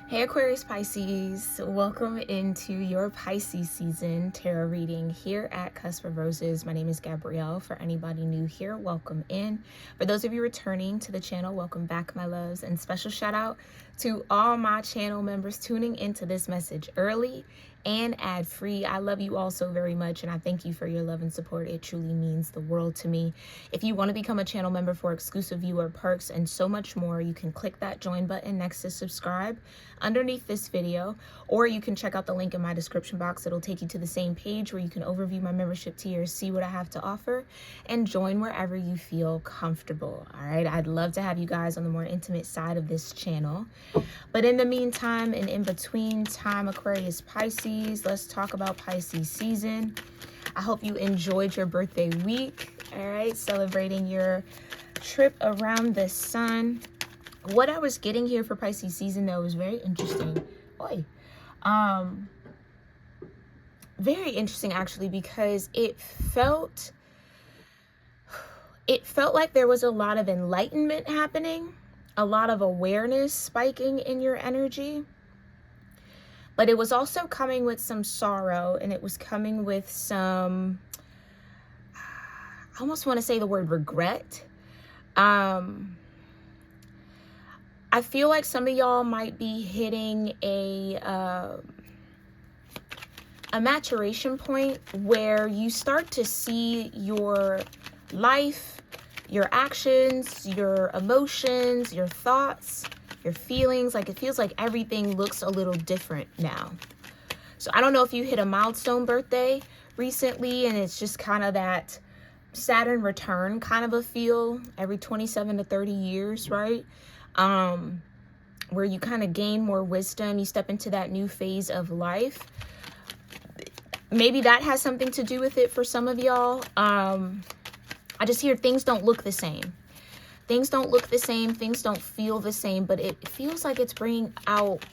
Hey Aquarius Pisces, welcome into your Pisces season tarot reading here at Cusp of Roses. My name is Gabrielle. For anybody new here, welcome in. For those of you returning to the channel, welcome back, my loves. And special shout out to all my channel members tuning into this message early and ad-free. I love you all so very much, and I thank you for your love and support. It truly means the world to me. If you want to become a channel member for exclusive viewer perks and so much more, you can click that join button next to subscribe underneath this video, or you can check out the link in my description box. It'll take you to the same page where you can overview my membership tiers, see what I have to offer, and join wherever you feel comfortable. All right, I'd love to have you guys on the more intimate side of this channel. But in the meantime and in between time, Aquarius Pisces, let's talk about Pisces season. I hope you enjoyed your birthday week, all right, celebrating your trip around the sun. What I was getting here for Pisces season, though, was very interesting. Oy. Very interesting, actually, because it felt like there was a lot of enlightenment happening, a lot of awareness spiking in your energy. But it was also coming with some sorrow, and it was coming with some, I almost want to say the word regret. I feel like some of y'all might be hitting a maturation point where you start to see your life, your actions, your emotions, your thoughts, your feelings. Like, it feels like everything looks a little different now. So I don't know if you hit a milestone birthday recently, and it's just kind of that Saturn return kind of a feel every 27 to 30 years, right? Where you kind of gain more wisdom, you step into that new phase of life. Maybe that has something to do with it for some of y'all. I just hear things don't look the same. Things don't look the same. Things don't feel the same, but it feels like it's bringing out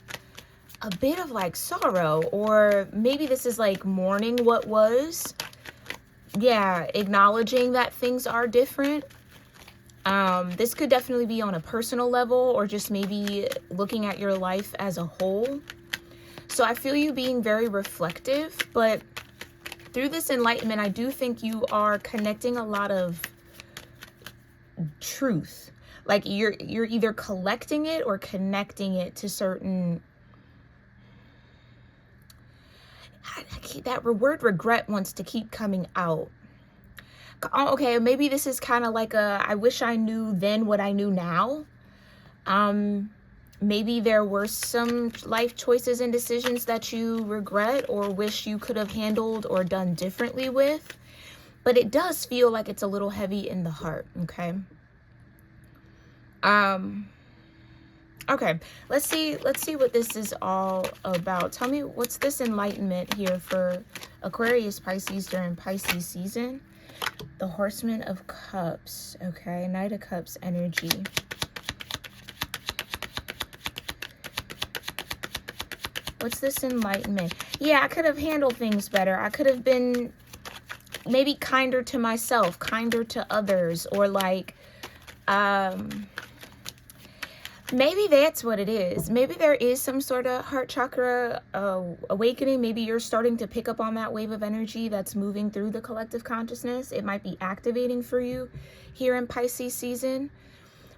a bit of like sorrow, or maybe this is like mourning what was. Yeah, acknowledging that things are different. This could definitely be on a personal level, or just maybe looking at your life as a whole. So I feel you being very reflective, but through this enlightenment, I do think you are connecting a lot of truth. Like you're either collecting it or connecting it to certain, that word regret wants to keep coming out. Okay, maybe this is kind of like a, I wish I knew then what I knew now. Maybe there were some life choices and decisions that you regret or wish you could have handled or done differently with. But it does feel like it's a little heavy in the heart, okay? Okay, let's see what this is all about. Tell me, what's this enlightenment here for Aquarius Pisces during Pisces season? The Horseman of Cups, okay? Knight of Cups energy. What's this enlightenment? Yeah, I could have handled things better. I could have been maybe kinder to myself, kinder to others, or like, maybe that's what it is. Maybe there is some sort of heart chakra awakening. Maybe you're starting to pick up on that wave of energy that's moving through the collective consciousness. It might be activating for you here in Pisces season,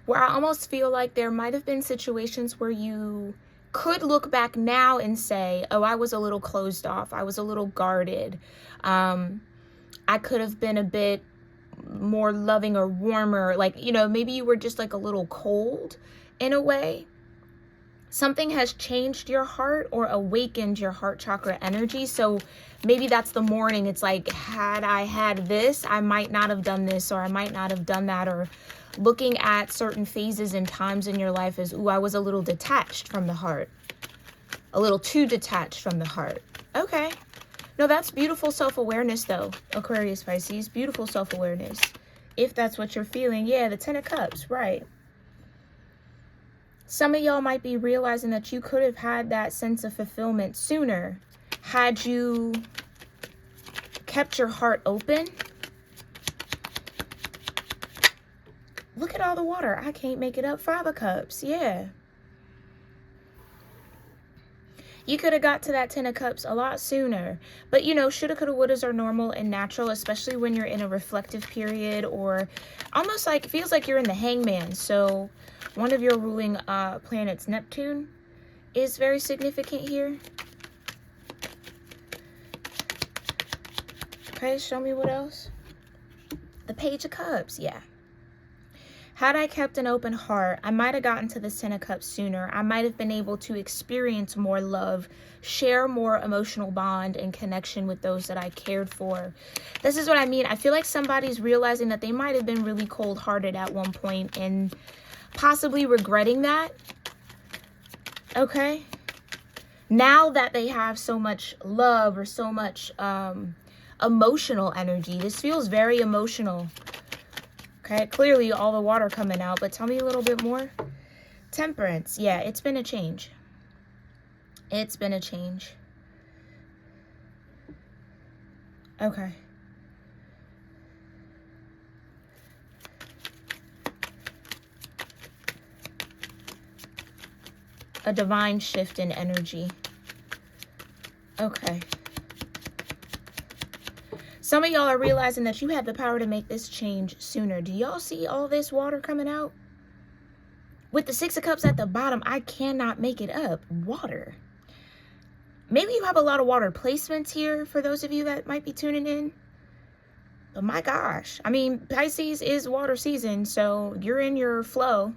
where I almost feel like there might have been situations where you could look back now and say, oh, I was a little closed off. I was a little guarded. I could have been a bit more loving or warmer. Like, you know, maybe you were just like a little cold in a way. Something has changed your heart or awakened your heart chakra energy. So maybe that's the morning. It's like, had I had this, I might not have done this, or I might not have done that. Or looking at certain phases and times in your life as, ooh, I was a little detached from the heart. A little too detached from the heart. Okay. No, that's beautiful self-awareness though, Aquarius Pisces. Beautiful self-awareness. If that's what you're feeling. Yeah, the Ten of Cups, right. Some of y'all might be realizing that you could have had that sense of fulfillment sooner had you kept your heart open. Look at all the water. I can't make it up. Five of Cups. Yeah. You could have got to that 10 of cups a lot sooner. But, you know, shoulda, coulda, wouldas are normal and natural, especially when you're in a reflective period, or almost like, it feels like you're in the hangman. So one of your ruling planets, Neptune, is very significant here. Okay, show me what else. The Page of Cups, yeah. Had I kept an open heart, I might have gotten to the 10 of Cups sooner. I might have been able to experience more love, share more emotional bond and connection with those that I cared for. This is what I mean. I feel like somebody's realizing that they might have been really cold-hearted at one point and possibly regretting that. Okay? Now that they have so much love or so much emotional energy, this feels very emotional. Okay, clearly all the water coming out, but tell me a little bit more. Temperance. Yeah, it's been a change. It's been a change. Okay. A divine shift in energy. Okay. Some of y'all are realizing that you have the power to make this change sooner. Do y'all see all this water coming out? With the 6 of Cups at the bottom, I cannot make it up. Water. Maybe you have a lot of water placements here for those of you that might be tuning in. But my gosh. I mean, Pisces is water season, so you're in your flow.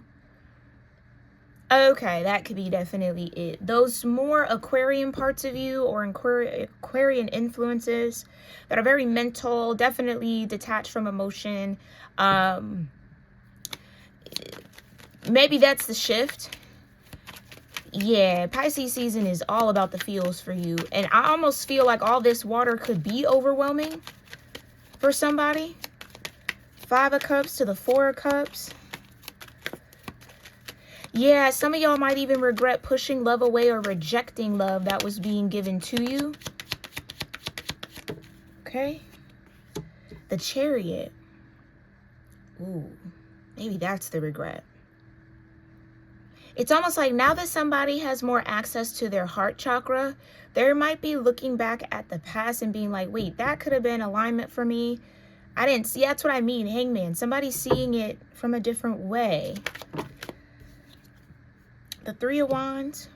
Okay, that could be definitely it. Those more Aquarian parts of you, or Aquarian influences that are very mental, definitely detached from emotion. Maybe that's the shift. Yeah, Pisces season is all about the feels for you. And I almost feel like all this water could be overwhelming for somebody. 5 of Cups to the 4 of Cups. Yeah, some of y'all might even regret pushing love away or rejecting love that was being given to you. Okay. The Chariot. Ooh, maybe that's the regret. It's almost like now that somebody has more access to their heart chakra, they might be looking back at the past and being like, wait, that could have been alignment for me. I didn't see. That's what I mean, Hangman. Somebody's seeing it from a different way. The 3 of Wands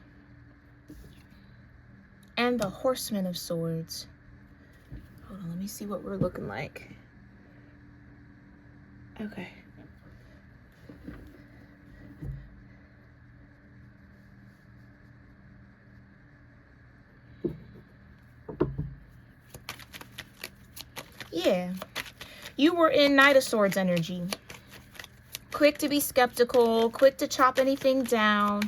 and the Horseman of Swords. Hold on, let me see what we're looking like. Okay. Yeah. You were in Knight of Swords energy. Quick to be skeptical, quick to chop anything down,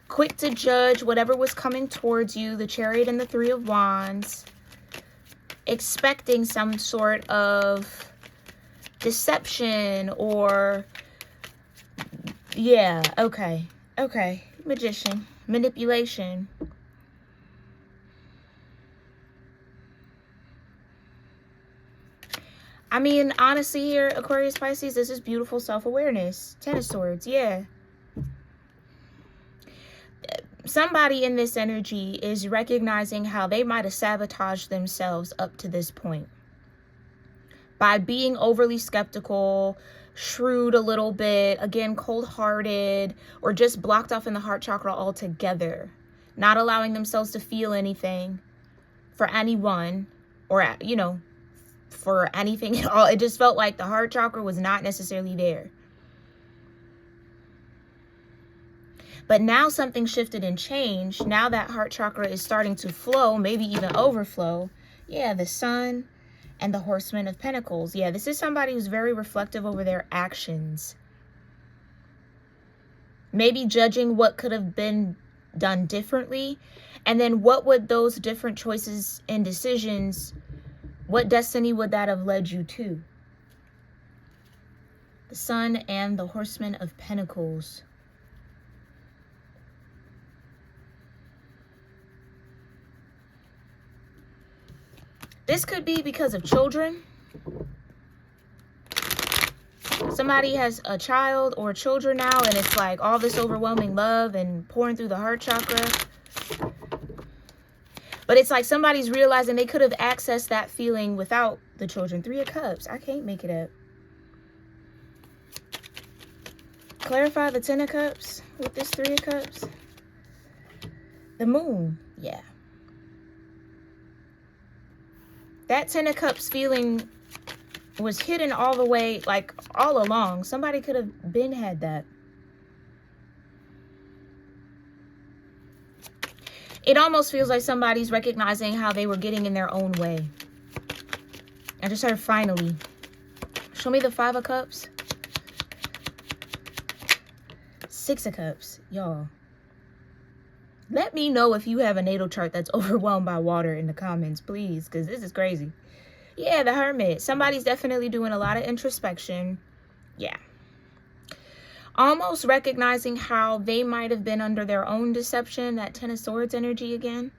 quick to judge whatever was coming towards you, the Chariot and the 3 of Wands, expecting some sort of deception or, yeah, okay, Magician, manipulation. I mean, honestly here, Aquarius, Pisces, this is beautiful self-awareness. 10 of Swords, yeah. Somebody in this energy is recognizing how they might have sabotaged themselves up to this point. By being overly skeptical, shrewd a little bit, again, cold-hearted, or just blocked off in the heart chakra altogether. Not allowing themselves to feel anything for anyone, or, you know, for anything at all. It just felt like the heart chakra was not necessarily there. But now something shifted and changed. Now that heart chakra is starting to flow, maybe even overflow. Yeah, the Sun and the Horseman of Pentacles. Yeah, this is somebody who's very reflective over their actions. Maybe judging what could have been done differently. And then what would those different choices and decisions, what destiny would that have led you to? The Sun and the Horseman of Pentacles. This could be because of children. Somebody has a child or children now, and it's like all this overwhelming love and pouring through the heart chakra. But it's like somebody's realizing they could have accessed that feeling without the children. 3 of Cups. I can't make it up. Clarify the 10 of Cups with this 3 of Cups. The Moon. Yeah. That 10 of Cups feeling was hidden all the way, like all along. Somebody could have been had that. It almost feels like somebody's recognizing how they were getting in their own way. I just heard finally. Show me the 5 of Cups. 6 of Cups. Y'all. Let me know if you have a natal chart that's overwhelmed by water in the comments, please, because this is crazy. Yeah, the Hermit. Somebody's definitely doing a lot of introspection. Yeah. Almost recognizing how they might have been under their own deception. That 10 of Swords energy again.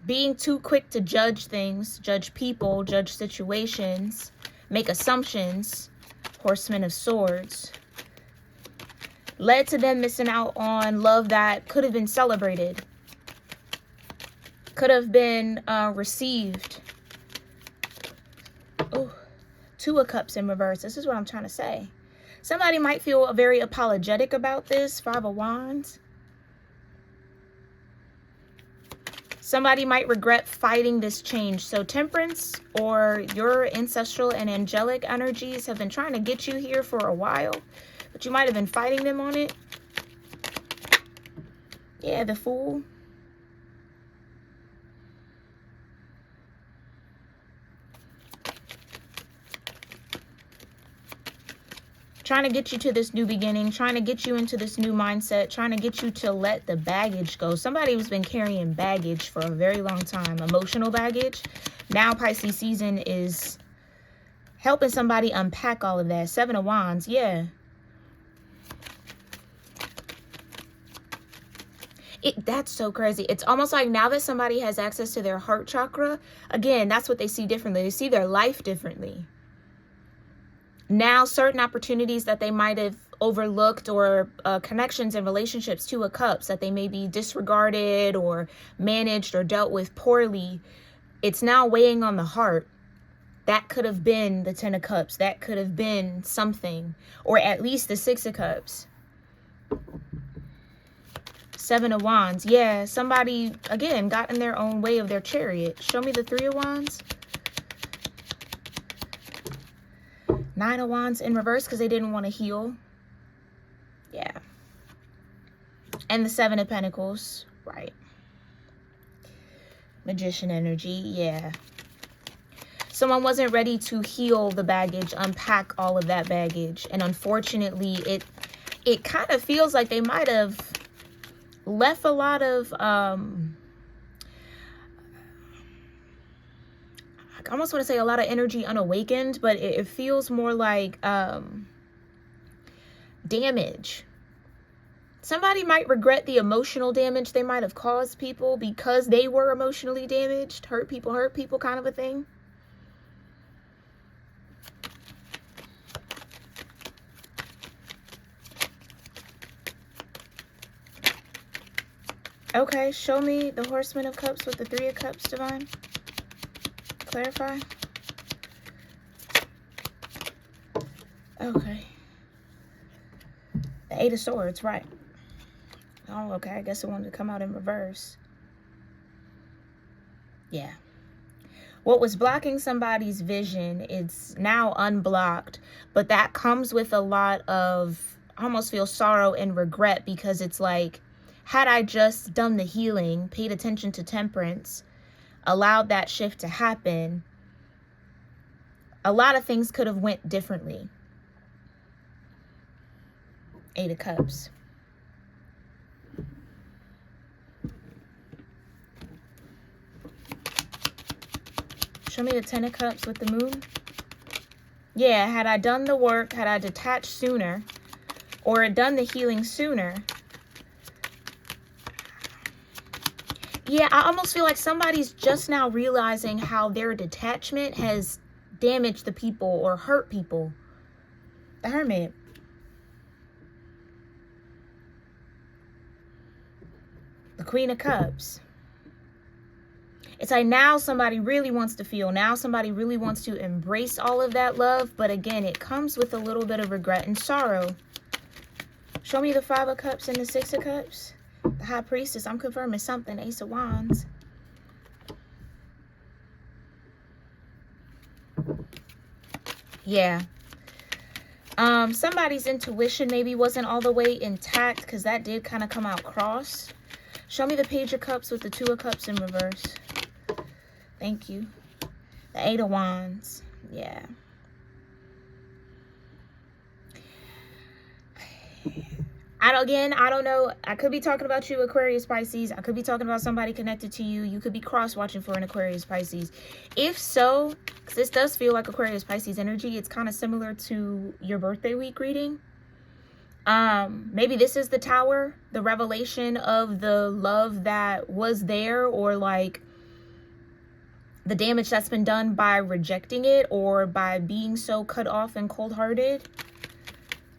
Being too quick to judge things, judge people, judge situations, make assumptions. Horseman of Swords. Led to them missing out on love that could have been celebrated. Could have been received. Oh, 2 of Cups in reverse. This is what I'm trying to say. Somebody might feel very apologetic about this. 5 of Wands. Somebody might regret fighting this change. So Temperance or your ancestral and angelic energies have been trying to get you here for a while. But you might have been fighting them on it. Yeah, the Fool. Trying to get you to this new beginning, trying to get you into this new mindset, trying to get you to let the baggage go. Somebody who's been carrying baggage for a very long time, emotional baggage. Now Pisces season is helping somebody unpack all of that. 7 of Wands, yeah. That's so crazy. It's almost like now that somebody has access to their heart chakra, again, that's what they see differently. They see their life differently. Now, certain opportunities that they might have overlooked or connections and relationships, 2 of Cups, that they may be disregarded or managed or dealt with poorly, it's now weighing on the heart. That could have been the 10 of Cups. That could have been something. Or at least the 6 of Cups. 7 of Wands. Yeah, somebody, again, got in their own way of their chariot. Show me the 3 of Wands. 9 of Wands in reverse because they didn't want to heal. Yeah. And the 7 of Pentacles. Right. Magician energy. Yeah. Someone wasn't ready to heal the baggage, unpack all of that baggage. And unfortunately, it kind of feels like they might have left a lot of I almost want to say a lot of energy unawakened, but it feels more like damage. Somebody might regret the emotional damage they might have caused people because they were emotionally damaged. Hurt people kind of a thing. Okay, show me the Horseman of Cups with the 3 of Cups, Divine. Clarify. Okay. The 8 of Swords, right. Oh, okay. I guess it wanted to come out in reverse. Yeah. What was blocking somebody's vision, it's now unblocked. But that comes with a lot of, I almost feel sorrow and regret, because it's like, had I just done the healing, paid attention to Temperance, allowed that shift to happen, a lot of things could have went differently. 8 of Cups. Show me the 10 of Cups with the Moon. Yeah, had I done the work, had I detached sooner, or done the healing sooner. Yeah, I almost feel like somebody's just now realizing how their detachment has damaged the people or hurt people. The Hermit. The Queen of Cups. It's like now somebody really wants to feel. Now somebody really wants to embrace all of that love. But again, it comes with a little bit of regret and sorrow. Show me the Five of Cups and the Six of Cups. The High Priestess. I'm confirming something. Ace of Wands. Yeah. Somebody's intuition maybe wasn't all the way intact, because that did kind of come out cross. Show me the Page of Cups with the Two of Cups in reverse. Thank you. The Eight of Wands. Yeah. I don't know. I could be talking about you, Aquarius, Pisces. I could be talking about somebody connected to you. You could be cross-watching for an Aquarius, Pisces. If so, because this does feel like Aquarius, Pisces energy, it's kind of similar to your birthday week reading. Maybe this is the Tower, the revelation of the love that was there, or like the damage that's been done by rejecting it or by being so cut off and cold-hearted.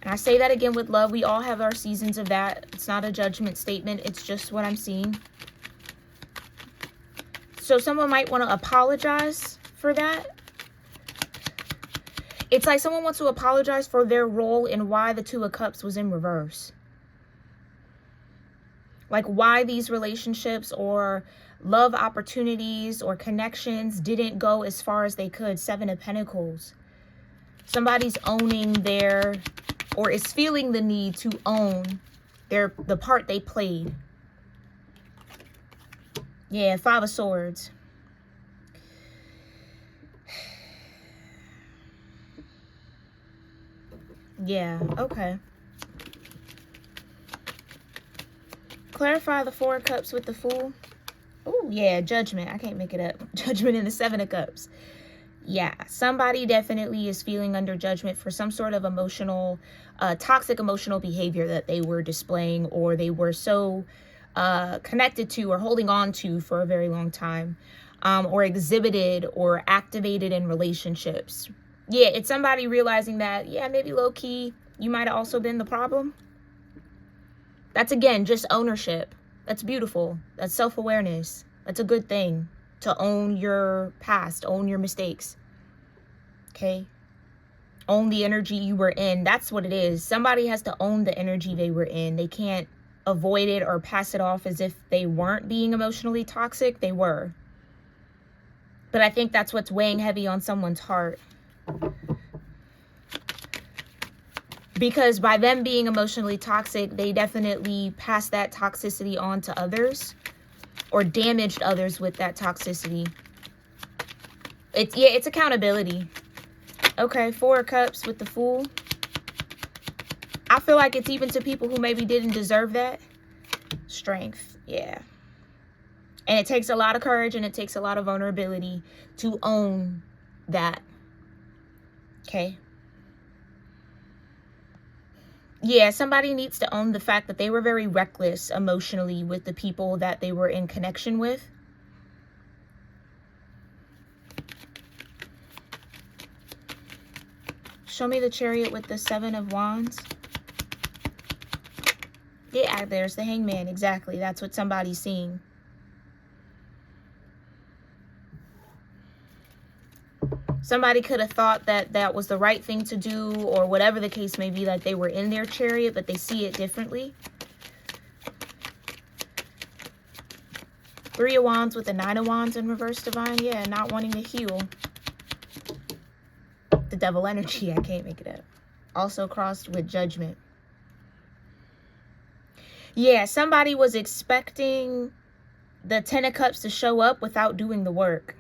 And I say that again with love. We all have our seasons of that. It's not a judgment statement. It's just what I'm seeing. So someone might want to apologize for that. It's like someone wants to apologize for their role in why the Two of Cups was in reverse. Like why these relationships or love opportunities or connections didn't go as far as they could. Seven of Pentacles. Somebody's owning their, or is feeling the need to own the part they played. Yeah, Five of Swords. Yeah, okay. Clarify the Four of Cups with the Fool. Oh, yeah, Judgment. I can't make it up. Judgment in the Seven of Cups. Yeah, somebody definitely is feeling under judgment for some sort of emotional, toxic emotional behavior that they were displaying, or they were so connected to or holding on to for a very long time, or exhibited or activated in relationships. Yeah, it's somebody realizing that, yeah, maybe low-key, you might have also been the problem. That's, again, just ownership. That's beautiful. That's self-awareness. That's a good thing. To own your past, own your mistakes. Okay? Own the energy you were in. That's what it is. Somebody has to own the energy they were in. They can't avoid it or pass it off as if they weren't being emotionally toxic. They were. But I think that's what's weighing heavy on someone's heart. Because by them being emotionally toxic, they definitely passed that toxicity on to others. Or damaged others with that toxicity. It's accountability. Okay, Four of Cups with the Fool. I feel like it's even to people who maybe didn't deserve that. Strength, yeah. And it takes a lot of courage and it takes a lot of vulnerability to own that. Okay. Yeah, somebody needs to own the fact that they were very reckless emotionally with the people that they were in connection with. Show me the Chariot with the Seven of Wands. Yeah, there's the Hangman. Exactly. That's what somebody's seeing. Somebody could have thought that that was the right thing to do, or whatever the case may be, like they were in their chariot, but they see it differently. Three of Wands with the Nine of Wands in reverse, divine. Yeah, not wanting to heal. The Devil energy. I can't make it up. Also crossed with Judgment. Yeah, somebody was expecting the Ten of Cups to show up without doing the work.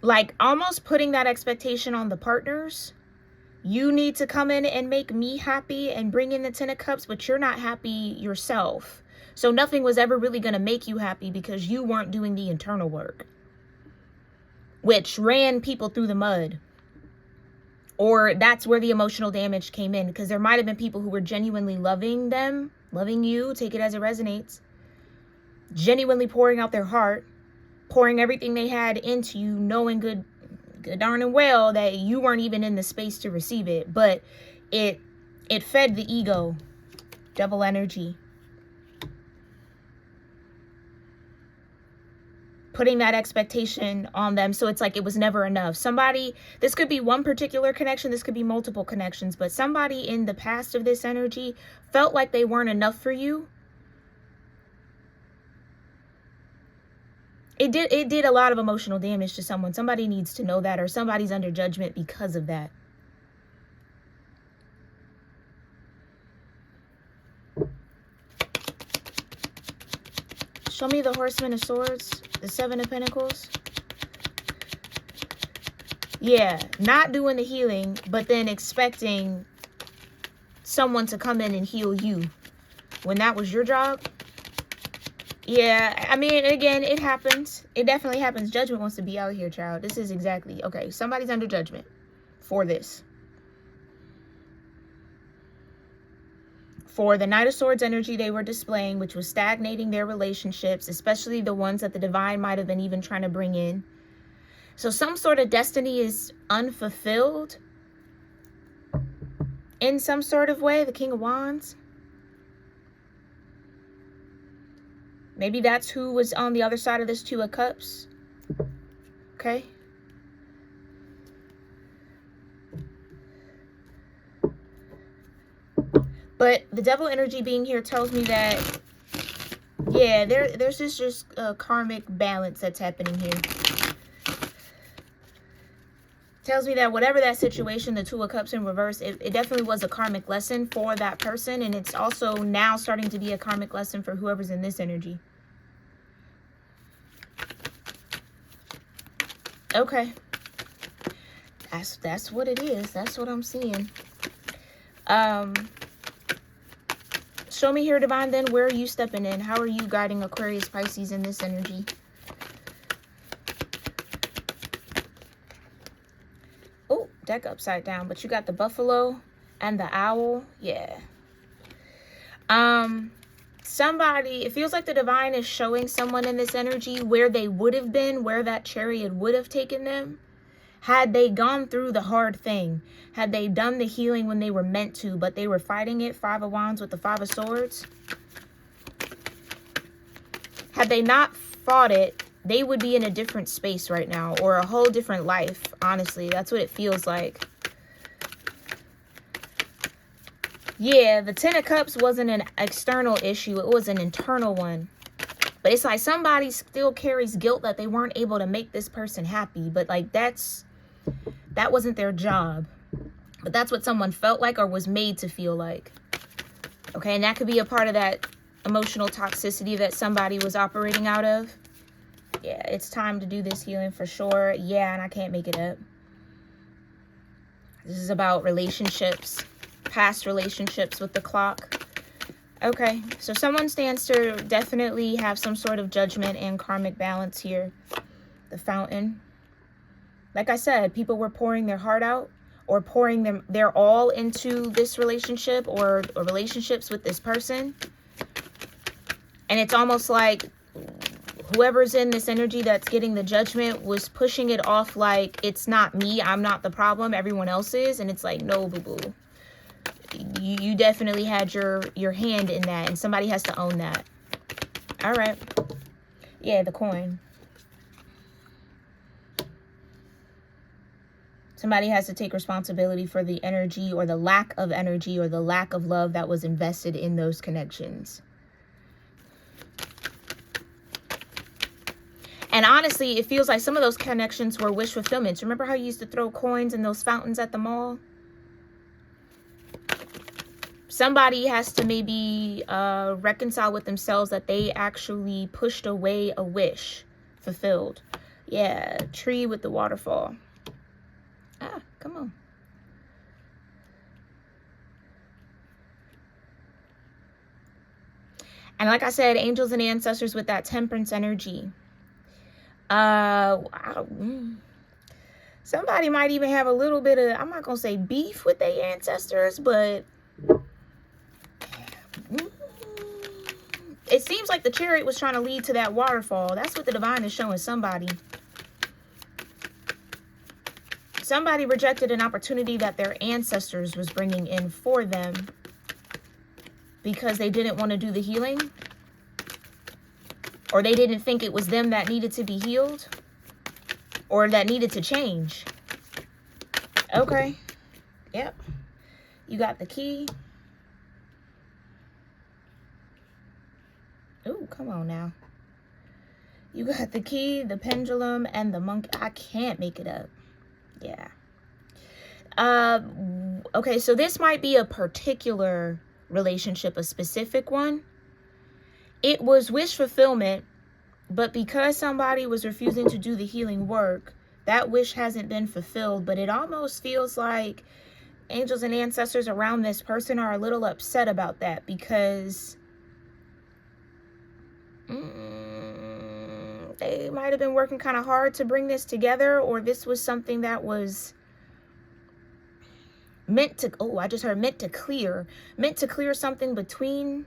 Like almost putting that expectation on the partners. You need to come in and make me happy and bring in the Ten of Cups, but you're not happy yourself. So nothing was ever really going to make you happy because you weren't doing the internal work, which ran people through the mud. Or that's where the emotional damage came in, because there might have been people who were genuinely loving them, loving you, take it as it resonates, genuinely pouring out their heart, pouring everything they had into you, knowing good darn and well that you weren't even in the space to receive it. But it fed the ego. Devil energy. putting that expectation on them. So it's like it was never enough. Somebody, this could be one particular connection, this could be multiple connections, but somebody in the past of this energy felt like they weren't enough for you. It did a lot of emotional damage to someone. Somebody needs to know that, or somebody's under judgment because of that. Show me the Horseman of Swords, the Seven of Pentacles. Yeah, not doing the healing, but then expecting someone to come in and heal you when that was your job. Yeah, I mean, again, it happens. It definitely happens. Judgment wants to be out here, child. This is exactly, okay, somebody's under judgment for this. For the Knight of Swords energy they were displaying, which was stagnating their relationships, especially the ones that the divine might have been even trying to bring in. So some sort of destiny is unfulfilled in some sort of way. The King of Wands. Maybe that's who was on the other side of this Two of Cups. Okay. But the Devil energy being here tells me that, yeah, there's just a karmic balance that's happening here. Tells me that whatever that situation, the Two of Cups in reverse, it definitely was a karmic lesson for that person. And it's also now starting to be a karmic lesson for whoever's in this energy. Okay. That's what it is. That's what I'm seeing. Show me here, Divine, then, where are you stepping in? How are you guiding Aquarius, Pisces in this energy? Oh, deck upside down, but you got the buffalo and the owl. Yeah. Somebody, it feels like the divine is showing someone in this energy where they would have been, where that chariot would have taken them had they gone through the hard thing, had they done the healing when they were meant to, but they were fighting it. Five of Wands with the Five of Swords. Had they not fought it, they would be in a different space right now, or a whole different life. Honestly, that's what it feels like. Yeah, the Ten of Cups wasn't an external issue. It was an internal one. But it's like somebody still carries guilt that they weren't able to make this person happy. But like that wasn't their job. But that's what someone felt like or was made to feel like. Okay, and that could be a part of that emotional toxicity that somebody was operating out of. Yeah, it's time to do this healing for sure. Yeah, and I can't make it up. This is about relationships. Past relationships with the clock. Okay, so someone stands to definitely have some sort of judgment and karmic balance here. The Fountain. Like I said, people were pouring their heart out or pouring their all into this relationship or relationships with this person. And it's almost like whoever's in this energy that's getting the judgment was pushing it off like, it's not me, I'm not the problem, everyone else is. And it's like, no, boo-boo. You definitely had your hand in that, and somebody has to own that. All right. Yeah, the coin. Somebody has to take responsibility for the energy or the lack of energy or the lack of love that was invested in those connections. And honestly, it feels like some of those connections were wish fulfillments. Remember how you used to throw coins in those fountains at the mall? Somebody has to maybe reconcile with themselves that they actually pushed away a wish fulfilled. Yeah, tree with the waterfall. Ah, come on. And like I said, angels and ancestors with that temperance energy. Somebody might even have a little bit of, I'm not going to say beef with their ancestors, but it seems like the chariot was trying to lead to that waterfall. That's what the divine is showing somebody. Somebody rejected an opportunity that their ancestors was bringing in for them because they didn't want to do the healing. Or they didn't think it was them that needed to be healed. Or that needed to change. Okay. Yep. You got the key. Ooh, come on now. You got the key, the pendulum, and the monkey. I can't make it up. Yeah. Okay, so this might be a particular relationship, a specific one. It was wish fulfillment, but because somebody was refusing to do the healing work, that wish hasn't been fulfilled. But it almost feels like angels and ancestors around this person are a little upset about that, because they might have been working kind of hard to bring this together, or this was something that was meant to, oh, I just heard meant to clear something between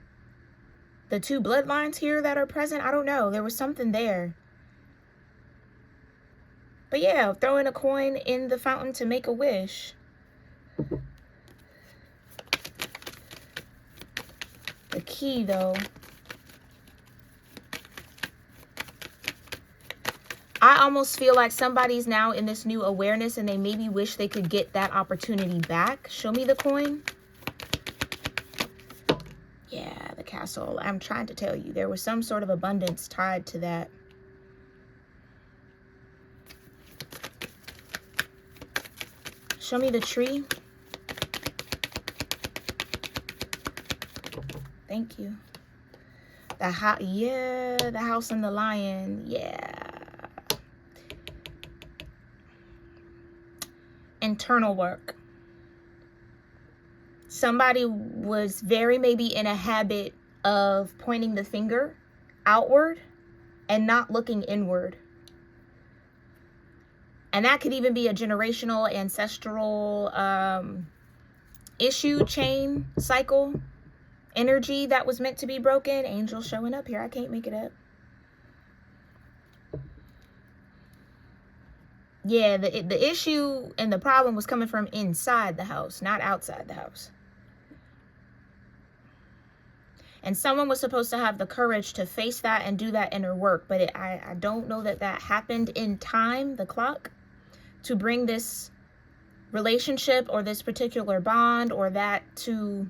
the two bloodlines here that are present. I don't know. There was something there. But yeah, throwing a coin in the fountain to make a wish. The key, though. I almost feel like somebody's now in this new awareness and they maybe wish they could get that opportunity back. Show me the coin. Yeah, the castle. I'm trying to tell you, there was some sort of abundance tied to that. Show me the tree. Thank you. The house, yeah, the house and the lion, yeah. Internal work. Somebody was very maybe in a habit of pointing the finger outward and not looking inward. And that could even be a generational, ancestral issue, chain, cycle, energy that was meant to be broken. Angel showing up here. I can't make it up. Yeah, the issue and the problem was coming from inside the house, not outside the house. And someone was supposed to have the courage to face that and do that inner work. But I don't know that that happened in time, the clock, to bring this relationship or this particular bond or that to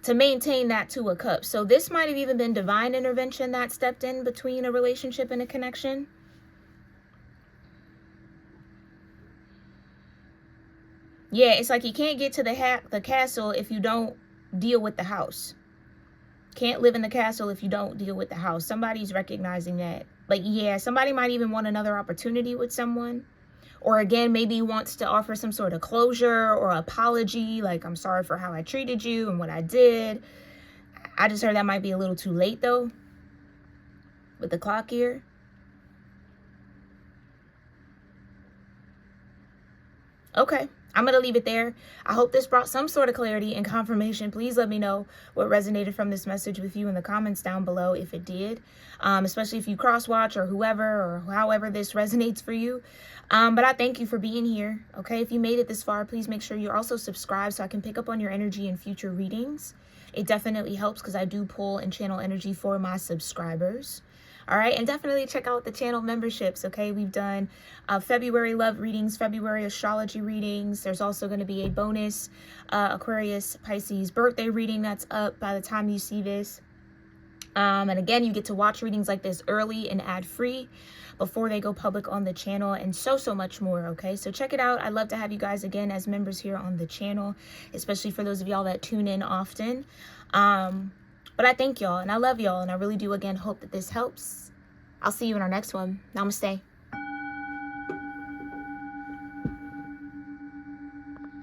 maintain that to a cup. So this might have even been divine intervention that stepped in between a relationship and a connection. Yeah, it's like you can't get to the castle if you don't deal with the house. Can't live in the castle if you don't deal with the house. Somebody's recognizing that. Like, yeah, somebody might even want another opportunity with someone. Or again, maybe wants to offer some sort of closure or apology. Like, I'm sorry for how I treated you and what I did. I just heard that might be a little too late, though, with the clock here. Okay. I'm going to leave it there. I hope this brought some sort of clarity and confirmation. Please let me know what resonated from this message with you in the comments down below if it did, especially if you cross-watch or whoever or however this resonates for you. But I thank you for being here. Okay, if you made it this far, please make sure you're also subscribed so I can pick up on your energy in future readings. It definitely helps because I do pull and channel energy for my subscribers. All right, and definitely check out the channel memberships, okay? We've done February love readings, February astrology readings. There's also going to be a bonus Aquarius Pisces birthday reading that's up by the time you see this. And again, you get to watch readings like this early and ad-free before they go public on the channel, and so much more, okay? So check it out. I'd love to have you guys again as members here on the channel, especially for those of y'all that tune in often. But I thank y'all and I love y'all, and I really do again hope that this helps. I'll see you in our next one. Namaste.